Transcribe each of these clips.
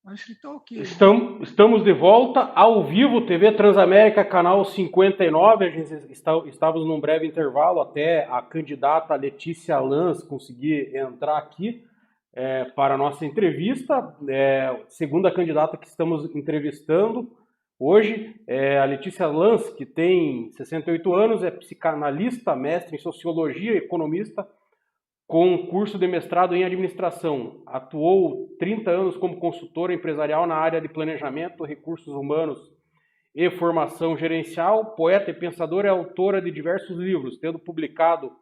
Acho que está ok, né? Estamos de volta ao vivo, TV Transamérica, canal 59. A gente estávamos num breve intervalo até a candidata Letícia Lans conseguir entrar aqui para a nossa entrevista. Segunda candidata que estamos entrevistando hoje é a Letícia Lans, que tem 68 anos, é psicanalista, mestre em sociologia, economista, com curso de mestrado em administração. Atuou 30 anos como consultora empresarial na área de planejamento, recursos humanos e formação gerencial. Poeta e pensadora, é autora de diversos livros, tendo publicado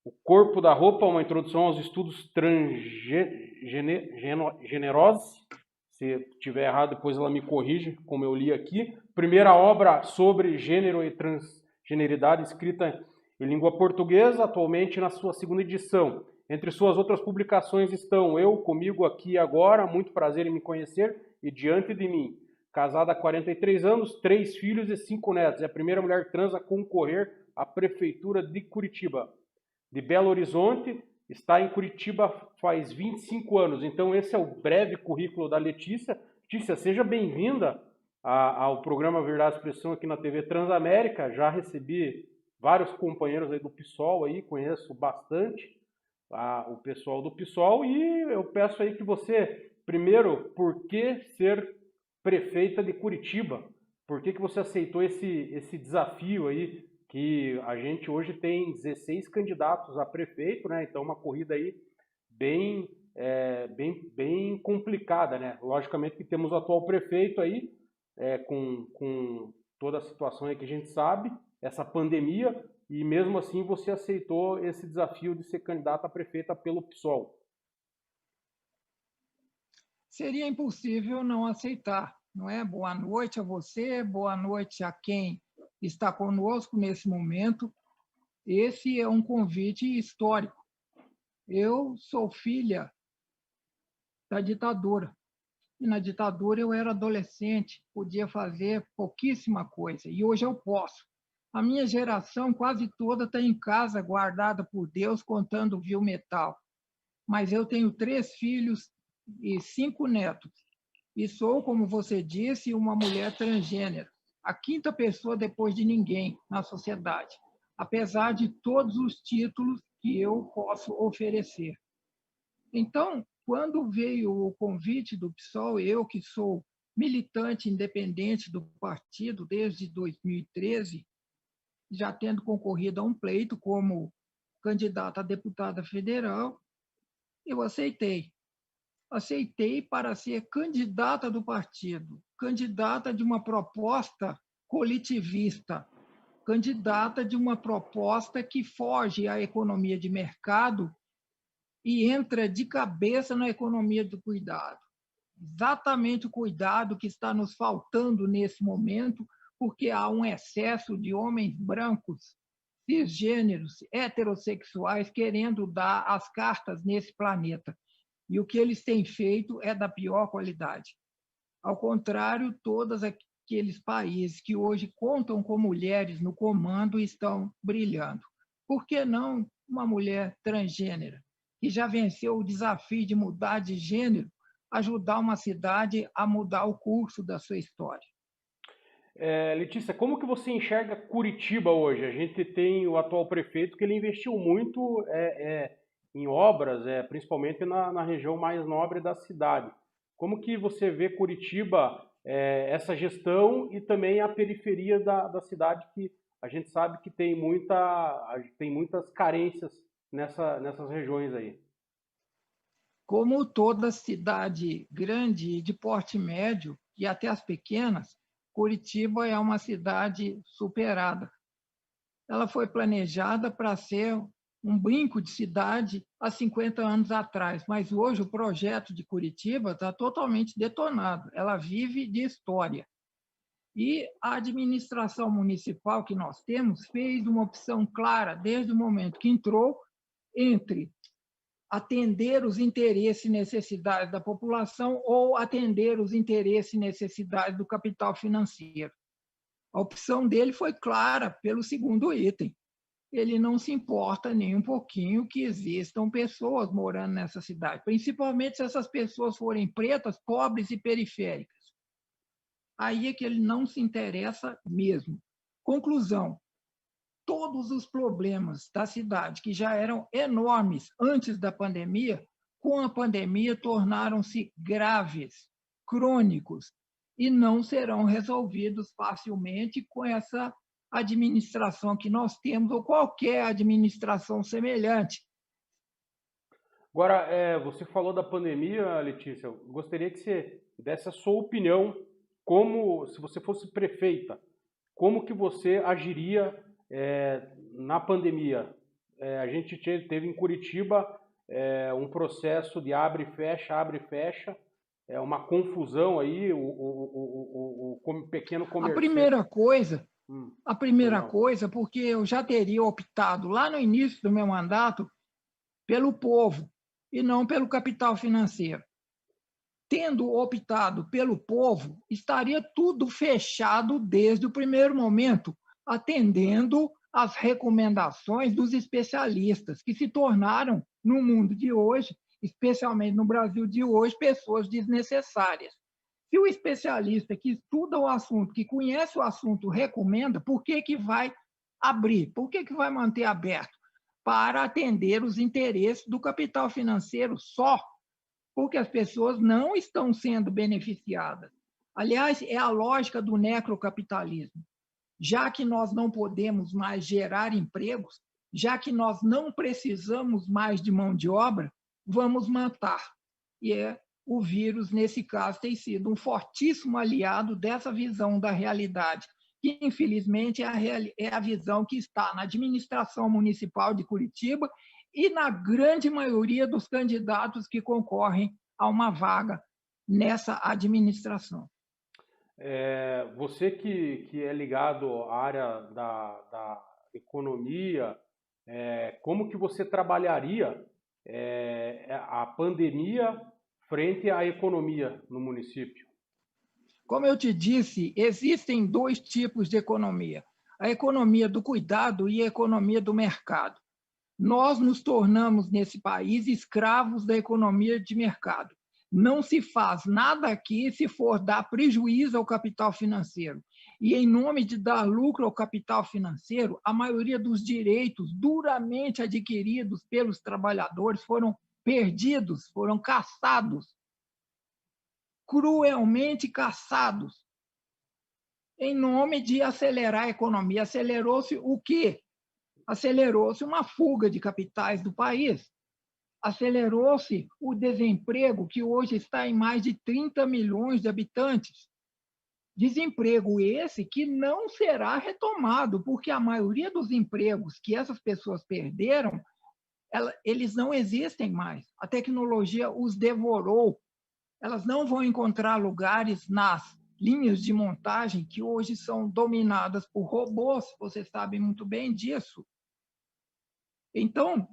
O Corpo da Roupa, uma introdução aos estudos transgenerosos. Se tiver errado, depois ela me corrige, como eu li aqui. Primeira obra sobre gênero e transgeneridade, escrita em língua portuguesa, atualmente na sua segunda edição. Entre suas outras publicações estão Eu, Comigo, Aqui e Agora, Muito Prazer em Me Conhecer e Diante de Mim. Casada há 43 anos, 3 filhos e 5 netos. É a primeira mulher trans a concorrer à Prefeitura de Curitiba. De Belo Horizonte, está em Curitiba faz 25 anos. Então, esse é o breve currículo da Letícia. Letícia, seja bem-vinda ao programa Verdade e Expressão aqui na TV Transamérica. Já recebi vários companheiros aí do PSOL, aí, conheço bastante o pessoal do PSOL, e eu peço aí que você, primeiro, por que ser prefeita de Curitiba? Por que você aceitou esse desafio aí, que a gente hoje tem 16 candidatos a prefeito, né? Então, uma corrida aí bem, bem complicada, né? Logicamente que temos o atual prefeito aí, com toda a situação aí que a gente sabe, essa pandemia, e mesmo assim você aceitou esse desafio de ser candidata a prefeita pelo PSOL. Seria impossível não aceitar, não é? Boa noite a você, boa noite a quem está conosco nesse momento. Esse é um convite histórico. Eu sou filha da ditadura. E na ditadura eu era adolescente, podia fazer pouquíssima coisa, e hoje eu posso. A minha geração quase toda está em casa, guardada por Deus, contando viu metal. Mas eu tenho 3 filhos e 5 netos. E sou, como você disse, uma mulher transgênero, a quinta pessoa depois de ninguém na sociedade, apesar de todos os títulos que eu posso oferecer. Então, quando veio o convite do PSOL, eu que sou militante independente do partido desde 2013, já tendo concorrido a um pleito como candidata a deputada federal, eu aceitei. Aceitei para ser candidata do partido, candidata de uma proposta coletivista, candidata de uma proposta que foge à economia de mercado e entra de cabeça na economia do cuidado. Exatamente o cuidado que está nos faltando nesse momento, porque há um excesso de homens brancos, cisgêneros, heterossexuais, querendo dar as cartas nesse planeta. E o que eles têm feito é da pior qualidade. Ao contrário, todos aqueles países que hoje contam com mulheres no comando estão brilhando. Por que não uma mulher transgênera, que já venceu o desafio de mudar de gênero, ajudar uma cidade a mudar o curso da sua história? Letícia, como que você enxerga Curitiba hoje? A gente tem o atual prefeito que ele investiu muito em obras, principalmente na região mais nobre da cidade. Como que você vê Curitiba, essa gestão, e também a periferia da cidade, que a gente sabe que tem muitas carências nessas regiões aí? Como toda cidade grande de porte médio e até as pequenas, Curitiba é uma cidade superada. Ela foi planejada para ser um brinco de cidade há 50 anos atrás, mas hoje o projeto de Curitiba está totalmente detonado. Ela vive de história. E a administração municipal que nós temos fez uma opção clara desde o momento que entrou entre atender os interesses e necessidades da população ou atender os interesses e necessidades do capital financeiro. A opção dele foi clara pelo segundo item. ele não se importa nem um pouquinho que existam pessoas morando nessa cidade, principalmente se essas pessoas forem pretas, pobres e periféricas. Aí é que ele não se interessa mesmo. Conclusão: todos os problemas da cidade, que já eram enormes antes da pandemia, com a pandemia tornaram-se graves, crônicos, e não serão resolvidos facilmente com essa administração que nós temos, ou qualquer administração semelhante. Agora, você falou da pandemia, Letícia. Eu gostaria que você desse a sua opinião, como se você fosse prefeita, como que você agiria na pandemia? A gente teve em Curitiba um processo de abre e fecha, uma confusão aí, o pequeno A comerciante. primeira coisa, a primeira Perdão. coisa, porque eu já teria optado lá no início do meu mandato pelo povo e não pelo capital financeiro. Tendo optado pelo povo, estaria tudo fechado desde o primeiro momento, atendendo às recomendações dos especialistas, que se tornaram, no mundo de hoje, especialmente no Brasil de hoje, pessoas desnecessárias. Se o especialista que estuda o assunto, que conhece o assunto, recomenda, por que que vai abrir? Por que que vai manter aberto? Para atender os interesses do capital financeiro só, porque as pessoas não estão sendo beneficiadas. Aliás, é a lógica do necrocapitalismo. Já que nós não podemos mais gerar empregos, já que nós não precisamos mais de mão de obra, vamos matar. E o vírus, nesse caso, tem sido um fortíssimo aliado dessa visão da realidade, que, infelizmente, é a visão que está na administração municipal de Curitiba e na grande maioria dos candidatos que concorrem a uma vaga nessa administração. Você que é ligado à área da economia, como que você trabalharia a pandemia frente à economia no município? Como eu te disse, existem dois tipos de economia: a economia do cuidado e a economia do mercado. Nós nos tornamos, nesse país, escravos da economia de mercado. Não se faz nada aqui se for dar prejuízo ao capital financeiro. E, em nome de dar lucro ao capital financeiro, a maioria dos direitos duramente adquiridos pelos trabalhadores foram perdidos, foram caçados, cruelmente caçados, em nome de acelerar a economia. Acelerou-se o quê? Acelerou-se uma fuga de capitais do país. Acelerou-se o desemprego, que hoje está em mais de 30 milhões de habitantes. Desemprego esse que não será retomado, porque a maioria dos empregos que essas pessoas perderam, eles não existem mais. A tecnologia os devorou. Elas não vão encontrar lugares nas linhas de montagem, que hoje são dominadas por robôs, vocês sabem muito bem disso. Então,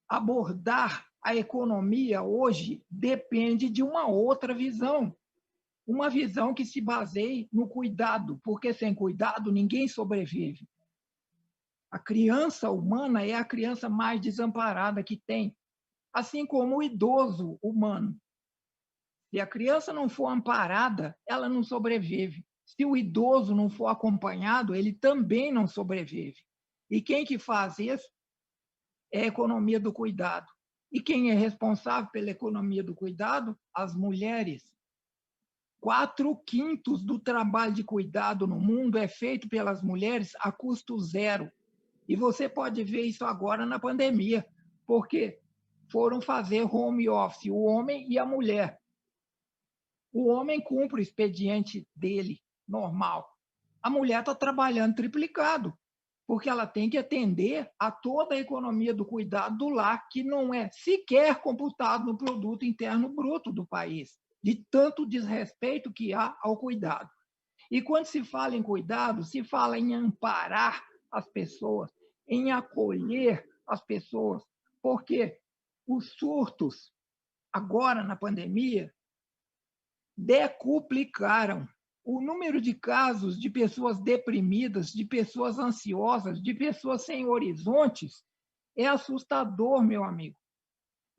abordar a economia hoje depende de uma outra visão, uma visão que se baseie no cuidado, porque sem cuidado ninguém sobrevive. A criança humana é a criança mais desamparada que tem, assim como o idoso humano. Se a criança não for amparada, ela não sobrevive. Se o idoso não for acompanhado, ele também não sobrevive. E quem que faz isso? É a economia do cuidado. E quem é responsável pela economia do cuidado? As mulheres. 4/5 do trabalho de cuidado no mundo é feito pelas mulheres a custo zero. E você pode ver isso agora na pandemia, porque foram fazer home office o homem e a mulher. O homem cumpre o expediente dele, normal. A mulher está trabalhando triplicado, porque ela tem que atender a toda a economia do cuidado do lar, que não é sequer computado no produto interno bruto do país, de tanto desrespeito que há ao cuidado. E quando se fala em cuidado, se fala em amparar as pessoas, em acolher as pessoas, porque os surtos, agora na pandemia, decuplicaram o número de casos de pessoas deprimidas, de pessoas ansiosas, de pessoas sem horizontes, é assustador, meu amigo.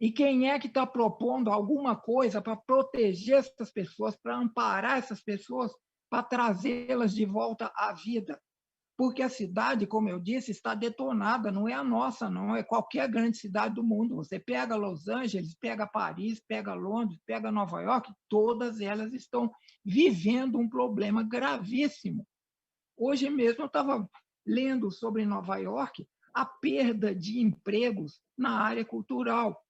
E quem é que está propondo alguma coisa para proteger essas pessoas, para amparar essas pessoas, para trazê-las de volta à vida? Porque a cidade, como eu disse, está detonada, não é a nossa, não, é qualquer grande cidade do mundo. Você pega Los Angeles, pega Paris, pega Londres, pega Nova York, todas elas estão vivendo um problema gravíssimo. Hoje mesmo eu estava lendo sobre Nova York a perda de empregos na área cultural.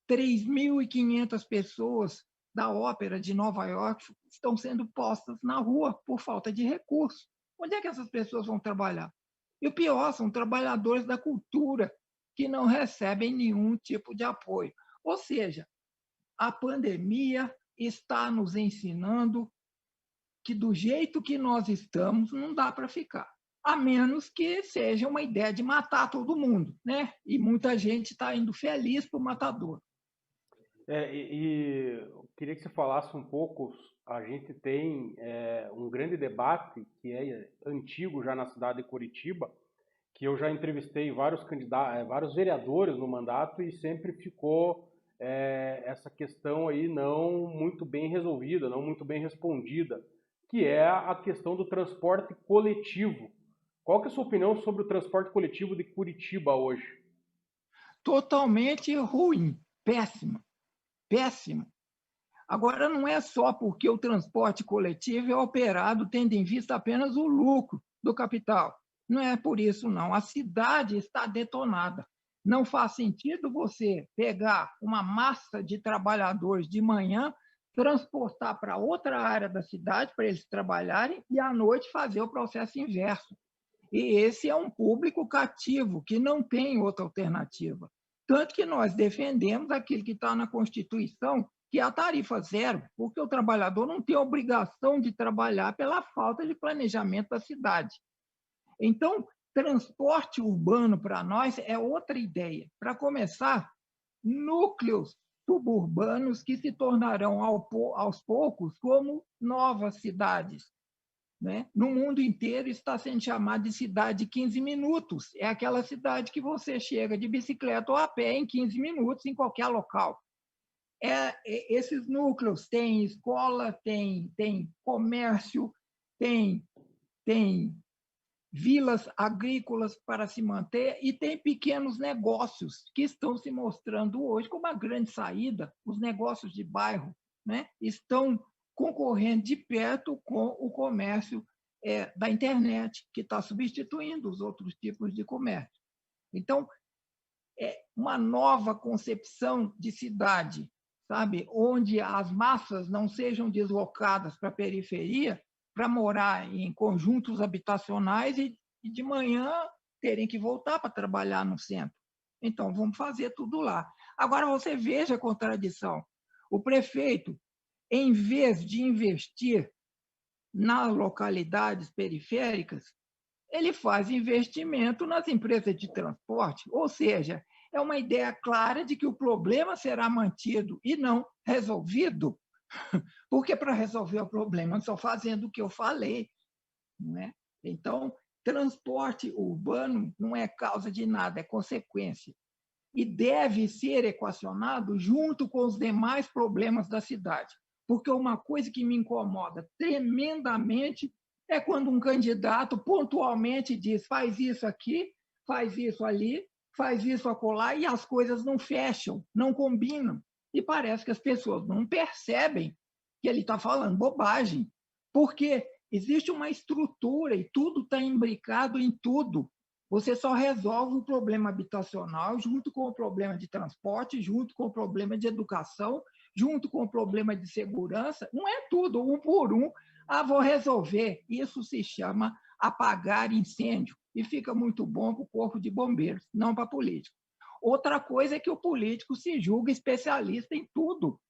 3.500 pessoas da Ópera de Nova York estão sendo postas na rua por falta de recursos. Onde é que essas pessoas vão trabalhar? E o pior, são trabalhadores da cultura que não recebem nenhum tipo de apoio. Ou seja, a pandemia está nos ensinando que do jeito que nós estamos, não dá para ficar. A menos que seja uma ideia de matar todo mundo, né? E muita gente está indo feliz para o matador. Eu queria que você falasse um pouco. A gente tem um grande debate que é antigo já na cidade de Curitiba, que eu já entrevistei vários candidatos, vários vereadores no mandato e sempre ficou essa questão aí não muito bem resolvida, não muito bem respondida, que é a questão do transporte coletivo. Qual que é a sua opinião sobre o transporte coletivo de Curitiba hoje? Totalmente ruim, péssima, péssima. Agora, não é só porque o transporte coletivo é operado tendo em vista apenas o lucro do capital. Não é por isso, não. A cidade está detonada. Não faz sentido você pegar uma massa de trabalhadores de manhã, transportar para outra área da cidade para eles trabalharem e, à noite, fazer o processo inverso. E esse é um público cativo, que não tem outra alternativa. Tanto que nós defendemos aquilo que está na Constituição, que é a tarifa zero, porque o trabalhador não tem obrigação de trabalhar pela falta de planejamento da cidade. Então, transporte urbano para nós é outra ideia. Para começar, núcleos suburbanos que se tornarão aos poucos como novas cidades. Né? No mundo inteiro está sendo chamado de cidade de 15 minutos. É aquela cidade que você chega de bicicleta ou a pé em 15 minutos em qualquer local. Esses núcleos têm escola, tem comércio, tem vilas agrícolas para se manter e tem pequenos negócios que estão se mostrando hoje como uma grande saída. Os negócios de bairro, né, estão concorrendo de perto com o comércio da internet, que está substituindo os outros tipos de comércio. Então, é uma nova concepção de cidade, sabe, onde as massas não sejam deslocadas para a periferia para morar em conjuntos habitacionais e de manhã terem que voltar para trabalhar no centro. Então, vamos fazer tudo lá. Agora, você veja a contradição. O prefeito, em vez de investir nas localidades periféricas, ele faz investimento nas empresas de transporte, ou seja, é uma ideia clara de que o problema será mantido e não resolvido, porque para resolver o problema só fazendo o que eu falei, né? Então, transporte urbano não é causa de nada, é consequência. E deve ser equacionado junto com os demais problemas da cidade. Porque uma coisa que me incomoda tremendamente é quando um candidato pontualmente diz faz isso aqui, faz isso ali, faz isso acolá, e as coisas não fecham, não combinam. E parece que as pessoas não percebem que ele está falando bobagem, porque existe uma estrutura e tudo está imbricado em tudo. Você só resolve o problema habitacional junto com o problema de transporte, junto com o problema de educação, junto com o problema de segurança. Não é tudo, um por um. Ah, vou resolver. Isso se chama apagar incêndio e fica muito bom para o corpo de bombeiros, não para político. Outra coisa é que o político se julga especialista em tudo.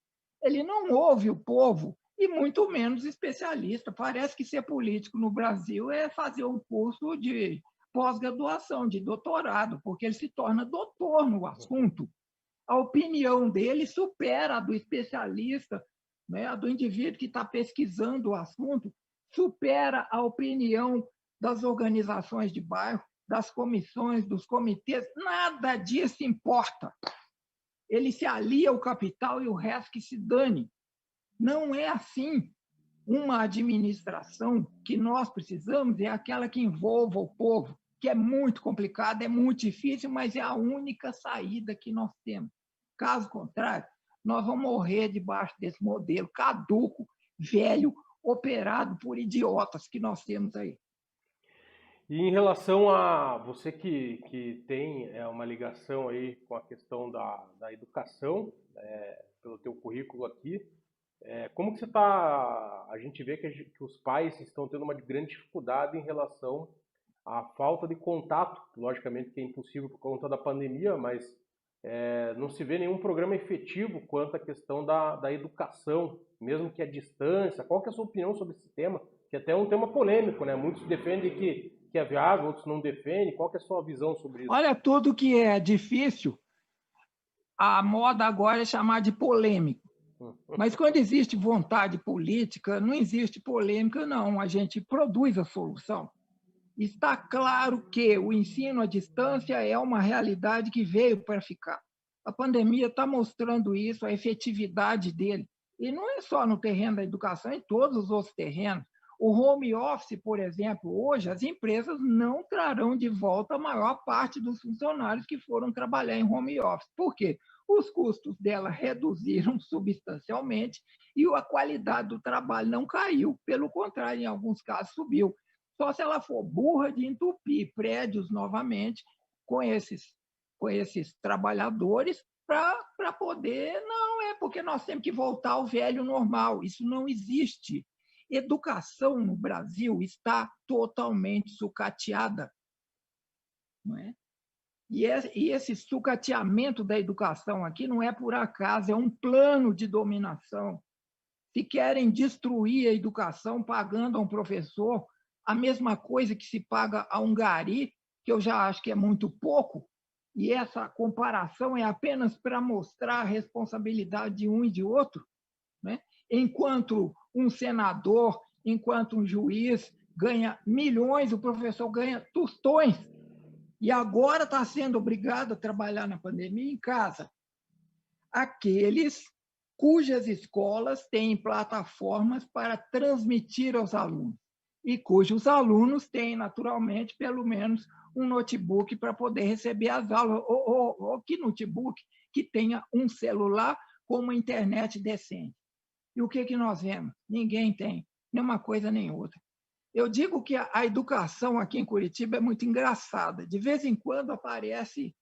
Ele não ouve o povo e muito menos especialista. Parece que ser político no Brasil é fazer um curso de pós-graduação, de doutorado, porque ele se torna doutor no assunto. A opinião dele supera a do especialista, né, a do indivíduo que está pesquisando o assunto, supera a opinião das organizações de bairro, das comissões, dos comitês, nada disso importa. Ele se alia ao capital e o resto que se dane. Não é assim. Uma administração que nós precisamos é aquela que envolva o povo, que é muito complicada, é muito difícil, mas é a única saída que nós temos. Caso contrário, nós vamos morrer debaixo desse modelo caduco, velho, operado por idiotas que nós temos aí. E em relação a você que tem uma ligação aí com a questão da educação, pelo teu currículo aqui, como que você está... A gente vê que os pais estão tendo uma grande dificuldade em relação à falta de contato, logicamente que é impossível por conta da pandemia, mas não se vê nenhum programa efetivo quanto à questão da educação, mesmo que à distância. Qual que é a sua opinião sobre esse tema? Que até é um tema polêmico, né? Muitos defendem que é viável, outros não defendem. Qual que é a sua visão sobre isso? Olha, tudo que é difícil, a moda agora é chamar de polêmico. Mas quando existe vontade política, não existe polêmica, não. A gente produz a solução. Está claro que o ensino à distância é uma realidade que veio para ficar. A pandemia está mostrando isso, a efetividade dele. E não é só no terreno da educação, é em todos os outros terrenos. O home office, por exemplo, hoje as empresas não trarão de volta a maior parte dos funcionários que foram trabalhar em home office. Por quê? Os custos dela reduziram substancialmente e a qualidade do trabalho não caiu. Pelo contrário, em alguns casos subiu. Só se ela for burra de entupir prédios novamente com esses trabalhadores para poder... Não, é porque nós temos que voltar ao velho normal. Isso não existe. Educação no Brasil está totalmente sucateada. Não é? E esse sucateamento da educação aqui não é por acaso, é um plano de dominação. Se querem destruir a educação pagando a um professor a mesma coisa que se paga a um gari, que eu já acho que é muito pouco, e essa comparação é apenas para mostrar a responsabilidade de um e de outro, né? Enquanto um senador, enquanto um juiz ganha milhões, o professor ganha tostões. E agora está sendo obrigado a trabalhar na pandemia em casa. Aqueles cujas escolas têm plataformas para transmitir aos alunos e cujos alunos têm, naturalmente, pelo menos um notebook para poder receber as aulas, ou que notebook que tenha um celular com uma internet decente. E o que nós vemos? Ninguém tem, nem uma coisa nem outra. Eu digo que a educação aqui em Curitiba é muito engraçada. De vez em quando aparece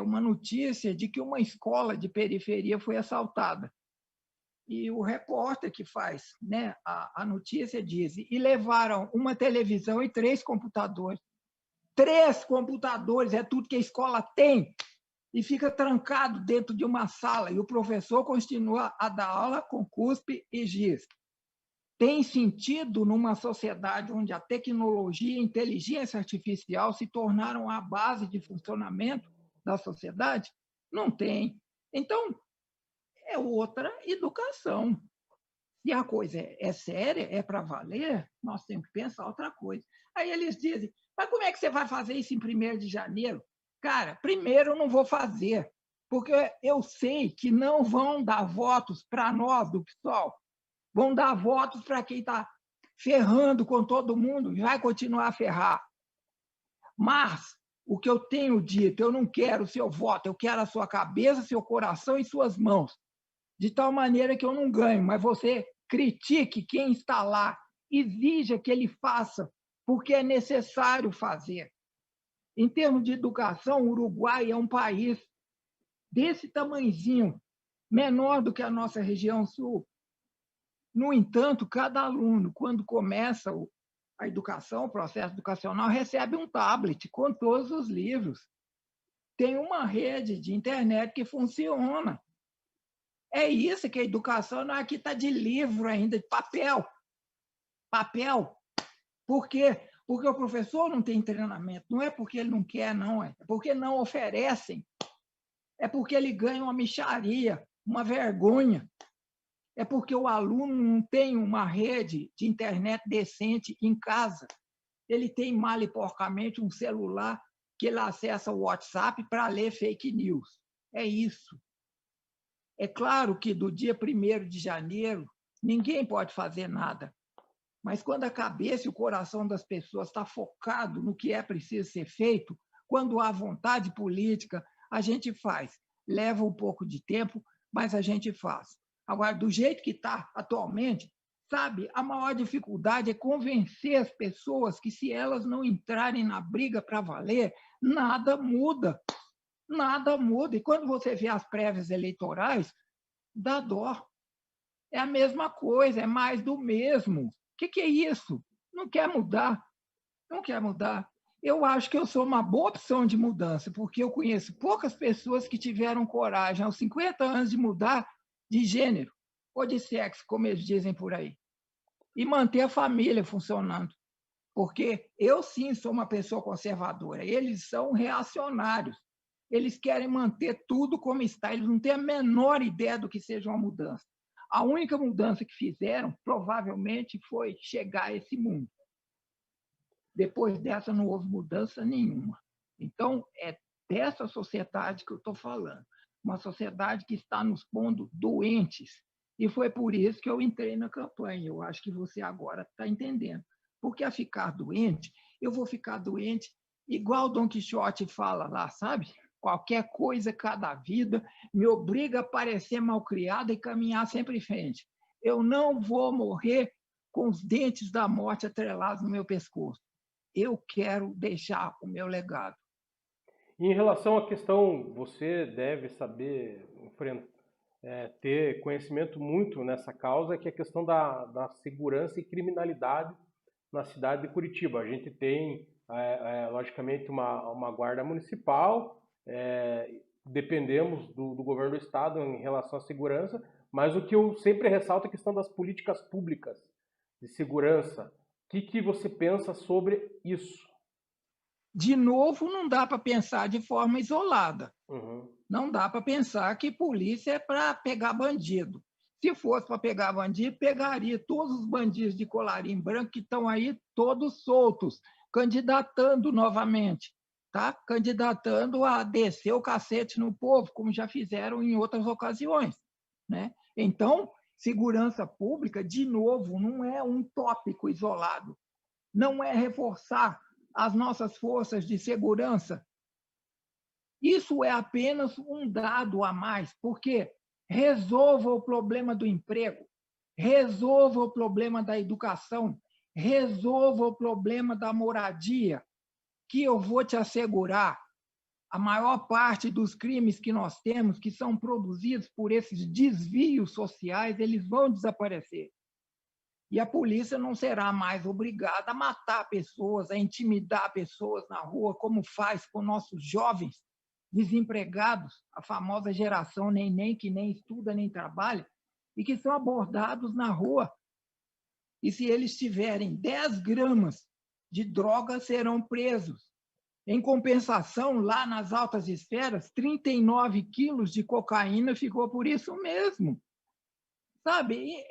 uma notícia de que uma escola de periferia foi assaltada. E o repórter que faz, né, a notícia diz: e levaram uma televisão e 3 computadores. 3 computadores é tudo que a escola tem. E fica trancado dentro de uma sala. E o professor continua a dar aula com cuspe e giz. Tem sentido numa sociedade onde a tecnologia e a inteligência artificial se tornaram a base de funcionamento da sociedade? Não tem. Então, é outra educação. Se a coisa é séria, é para valer, nós temos que pensar outra coisa. Aí eles dizem: mas como é que você vai fazer isso em 1º de janeiro? Cara, primeiro eu não vou fazer, porque eu sei que não vão dar votos para nós do PSOL, vão dar votos para quem está ferrando com todo mundo e vai continuar a ferrar. Mas o que eu tenho dito, eu não quero o seu voto, eu quero a sua cabeça, seu coração e suas mãos, de tal maneira que eu não ganho, mas você critique quem está lá, exija que ele faça, porque é necessário fazer. Em termos de educação, o Uruguai é um país desse tamanhozinho, menor do que a nossa região sul. No entanto, cada aluno, quando começa a educação, o processo educacional, recebe um tablet com todos os livros. Tem uma rede de internet que funciona. É isso que a educação não é que está de livro ainda, de papel. Papel. Por quê? Porque o professor não tem treinamento. Não é porque ele não quer, não. É porque não oferecem. É porque ele ganha uma mixaria, uma vergonha. É porque o aluno não tem uma rede de internet decente em casa. Ele tem mal e porcamente um celular que ele acessa o WhatsApp para ler fake news. É isso. É claro que do dia 1º de janeiro, ninguém pode fazer nada. Mas quando a cabeça e o coração das pessoas estão focados no que é preciso ser feito, quando há vontade política, a gente faz. Leva um pouco de tempo, mas a gente faz. Agora, do jeito que está atualmente, sabe, a maior dificuldade é convencer as pessoas que, se elas não entrarem na briga para valer, nada muda. Nada muda. E quando você vê as prévias eleitorais, dá dó. É a mesma coisa, é mais do mesmo. O que é isso? Não quer mudar. Não quer mudar. Eu acho que eu sou uma boa opção de mudança, porque eu conheço poucas pessoas que tiveram coragem aos 50 anos de mudar de gênero ou de sexo, como eles dizem por aí, e manter a família funcionando. Porque eu, sim, sou uma pessoa conservadora. Eles são reacionários. Eles querem manter tudo como está. Eles não têm a menor ideia do que seja uma mudança. A única mudança que fizeram, provavelmente, foi chegar a esse mundo. Depois dessa, não houve mudança nenhuma. Então, é dessa sociedade que eu estou falando. Uma sociedade que está nos pondo doentes. E foi por isso que eu entrei na campanha. Eu acho que você agora está entendendo. Porque a ficar doente, eu vou ficar doente igual Dom Quixote fala lá, sabe? Qualquer coisa, cada vida, me obriga a parecer malcriada e caminhar sempre em frente. Eu não vou morrer com os dentes da morte atrelados no meu pescoço. Eu quero deixar o meu legado. E em relação à questão, você deve saber ter conhecimento muito nessa causa, que é a questão da segurança e criminalidade na cidade de Curitiba. A gente tem, logicamente, uma guarda municipal, dependemos do governo do estado em relação à segurança, mas o que eu sempre ressalto é a questão das políticas públicas de segurança. O que você pensa sobre isso? De novo, não dá para pensar de forma isolada. Uhum. Não dá para pensar que polícia é para pegar bandido. Se fosse para pegar bandido, pegaria todos os bandidos de colarinho branco que estão aí todos soltos, candidatando novamente, tá? Candidatando a descer o cacete no povo, como já fizeram em outras ocasiões, né? Então, segurança pública, de novo, não é um tópico isolado, não é reforçar as nossas forças de segurança. Isso é apenas um dado a mais, porque resolva o problema do emprego, resolva o problema da educação, resolva o problema da moradia, que eu vou te assegurar, a maior parte dos crimes que nós temos, que são produzidos por esses desvios sociais, eles vão desaparecer. E a polícia não será mais obrigada a matar pessoas, a intimidar pessoas na rua, como faz com nossos jovens desempregados, a famosa geração neném, que nem estuda nem trabalha, e que são abordados na rua. E se eles tiverem 10 gramas de droga, serão presos. Em compensação, lá nas altas esferas, 39 quilos de cocaína ficou por isso mesmo. Sabe?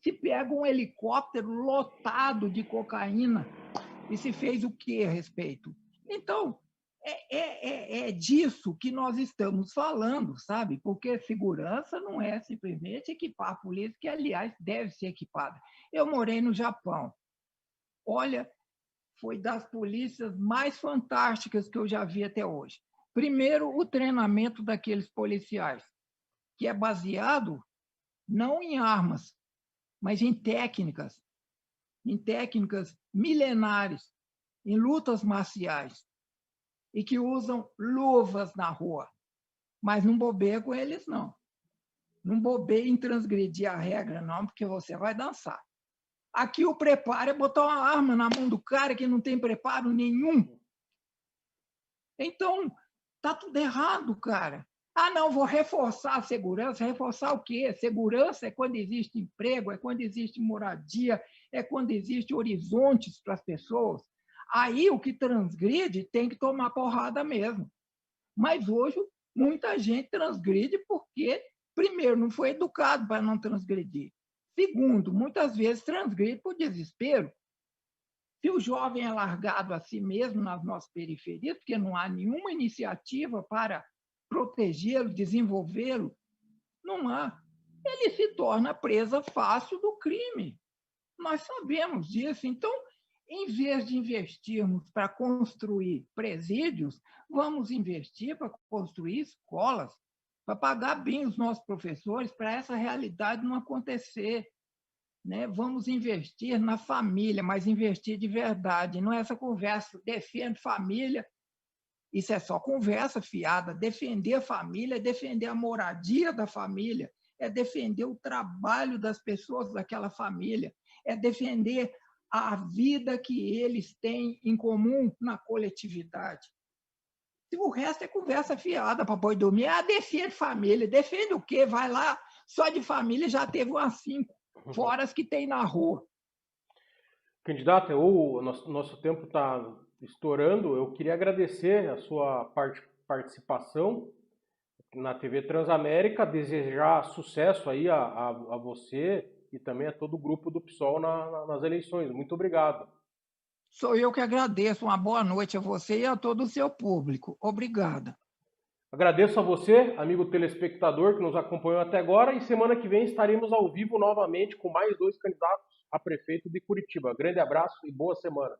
Se pega um helicóptero lotado de cocaína e se fez o que a respeito? Então, é disso que nós estamos falando, sabe? Porque segurança não é simplesmente equipar a polícia, que, aliás, deve ser equipada. Eu morei no Japão. Olha, foi das polícias mais fantásticas que eu já vi até hoje. Primeiro, o treinamento daqueles policiais, que é baseado não em armas, mas em técnicas milenares, em lutas marciais, e que usam luvas na rua. Mas não bobeia com eles, não. Não bobeia em transgredir a regra, não, porque você vai dançar. Aqui o preparo é botar uma arma na mão do cara que não tem preparo nenhum. Então, tá tudo errado, cara. Ah, não, vou reforçar a segurança. Reforçar o quê? Segurança é quando existe emprego, é quando existe moradia, é quando existe horizontes para as pessoas. Aí o que transgride tem que tomar porrada mesmo. Mas hoje muita gente transgride porque primeiro, não foi educado para não transgredir. Segundo, muitas vezes transgride por desespero. Se o jovem é largado a si mesmo nas nossas periferias, porque não há nenhuma iniciativa para protegê-lo, desenvolvê-lo, não há. Ele se torna presa fácil do crime. Nós sabemos disso. Então, em vez de investirmos para construir presídios, vamos investir para construir escolas, para pagar bem os nossos professores, para essa realidade não acontecer. Né? Vamos investir na família, mas investir de verdade. Não é essa conversa, defende família, isso é só conversa fiada. Defender a família é defender a moradia da família, é defender o trabalho das pessoas daquela família, é defender a vida que eles têm em comum na coletividade. Se o resto é conversa fiada para boi dormir, defende família. Defende o quê? Vai lá, só de família já teve umas 5, fora as que tem na rua. Candidato, o nosso tempo está estourando. Eu queria agradecer a sua participação na TV Transamérica, desejar sucesso aí a você e também a todo o grupo do PSOL nas eleições. Muito obrigado. Sou eu que agradeço. Uma boa noite a você e a todo o seu público. Obrigada. Agradeço a você, amigo telespectador, que nos acompanhou até agora, e semana que vem estaremos ao vivo novamente com mais 2 candidatos a prefeito de Curitiba. Grande abraço e boa semana.